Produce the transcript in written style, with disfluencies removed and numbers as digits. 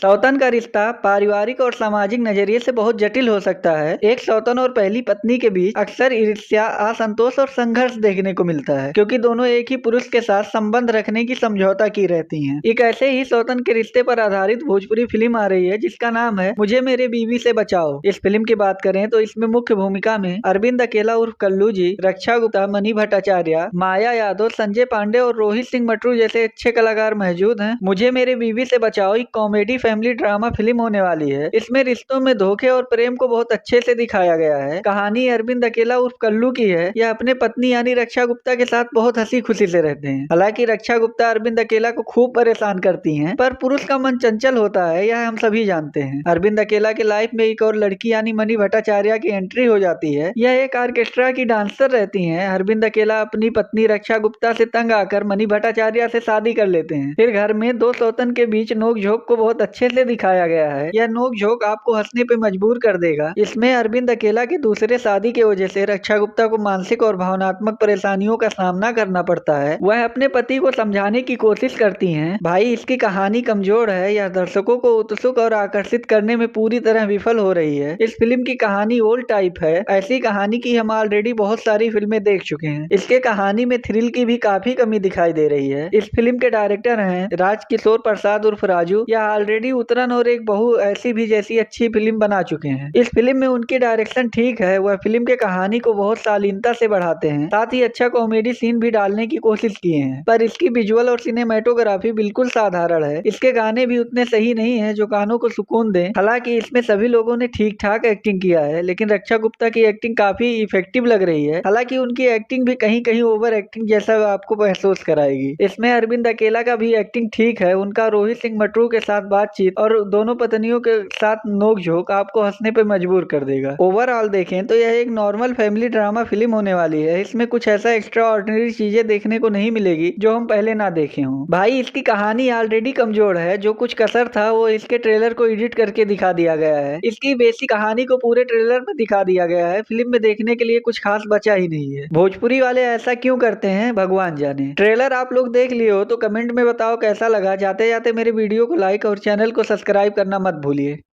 सौतन का रिश्ता पारिवारिक और सामाजिक नजरिए से बहुत जटिल हो सकता है। एक सौतन और पहली पत्नी के बीच अक्सर ईर्ष्या, असंतोष और संघर्ष देखने को मिलता है, क्योंकि दोनों एक ही पुरुष के साथ संबंध रखने की समझौता की रहती हैं। एक ऐसे ही सौतन के रिश्ते पर आधारित भोजपुरी फिल्म आ रही है जिसका नाम है मुझे मेरे बीवी से बचाओ। इस फिल्म की बात करें तो इसमें मुख्य भूमिका में अरविंद अकेला उर्फ कल्लू जी, रक्षा गुप्ता, मनी भट्टाचार्य, माया यादव, संजय पांडे और रोहित सिंह मटरू जैसे अच्छे कलाकार मौजूद हैं। मुझे मेरे बीवी से बचाओ एक कॉमेडी फैमिली ड्रामा फिल्म होने वाली है। इसमें रिश्तों में धोखे और प्रेम को बहुत अच्छे से दिखाया गया है। कहानी अरविंद अकेला उर्फ कल्लू की है। यह अपने पत्नी यानी रक्षा गुप्ता के साथ बहुत हंसी खुशी से रहते हैं। हालांकि रक्षा गुप्ता अरविंद अकेला को खूब परेशान करती हैं, पर पुरुष का मन चंचल होता है, यह हम सभी जानते हैं। अरविंद अकेला के लाइफ में एक और लड़की यानी मनी भट्टाचार्य की एंट्री हो जाती है। यह एक ऑर्केस्ट्रा की डांसर रहती है। अरविंद अकेला अपनी पत्नी रक्षा गुप्ता से तंग आकर मनी भट्टाचार्य से शादी कर लेते हैं। फिर घर में दो सौतन के बीच नोक-झोंक को बहुत अच्छे से दिखाया गया है। यह नोक-झोंक आपको हंसने पे मजबूर कर देगा। इसमें अरविंद अकेला के दूसरे शादी की वजह से रक्षा गुप्ता को मानसिक और भावनात्मक परेशानियों का सामना करना पड़ता है। वह अपने पति को समझाने की कोशिश करती हैं। भाई, इसकी कहानी कमजोर है। यह दर्शकों को उत्सुक और आकर्षित करने में पूरी तरह विफल हो रही है। इस फिल्म की कहानी ओल्ड टाइप है। ऐसी कहानी की हम ऑलरेडी बहुत सारी फिल्में देख चुके हैं। इसके कहानी में थ्रिल की भी काफी कमी दिखाई दे रही है। इस फिल्म के डायरेक्टर हैं राजकिशोर प्रसाद उर्फ राजू। यह ऑलरेडी उतरन और एक बहू ऐसी भी जैसी अच्छी फिल्म बना चुके हैं। इस फिल्म में उनकी डायरेक्शन ठीक है। वह फिल्म के कहानी को बहुत शालीनता से बढ़ाते हैं, साथ ही अच्छा कॉमेडी सीन भी डालने की कोशिश किए हैं, पर इसकी विजुअल और सिनेमेटोग्राफी बिल्कुल साधारण है। इसके गाने भी उतने सही नहीं है जो कानों को सुकून दें। हालांकि इसमें सभी लोगों ने ठीक ठाक एक्टिंग किया है, लेकिन रक्षा गुप्ता की एक्टिंग काफी इफेक्टिव लग रही है। हालांकि उनकी एक्टिंग भी कहीं कहीं ओवर एक्टिंग जैसा आपको महसूस कराएगी। इसमें अरविंद अकेला का भी एक्टिंग ठीक है। उनका रोहित सिंह मटरू के साथ बातचीत और दोनों पत्नियों के साथ नोक-झोंक आपको हंसने पे मजबूर कर देगा। ओवरऑल देखें तो यह एक नॉर्मल फैमिली ड्रामा फिल्म होने वाली है। इसमें कुछ ऐसा एक्स्ट्रा ऑर्डिनरी चीजें देखने को नहीं मिलेगी जो हम पहले ना देखे हों। भाई, इसकी कहानी ऑलरेडी कमजोर है। जो कुछ कसर था वो इसके ट्रेलर को एडिट करके दिखा दिया गया है। इसकी बेसिक कहानी को पूरे ट्रेलर में दिखा दिया गया है। फिल्म में देखने के लिए कुछ खास बचा ही नहीं है। भोजपुरी वाले ऐसा क्यों करते हैं भगवान जाने। ट्रेलर आप लोग देख लिए हो तो कमेंट में बताओ कैसा लगा। जाते जाते मेरे वीडियो को लाइक और चैनल को सब्सक्राइब करना मत भूलिए।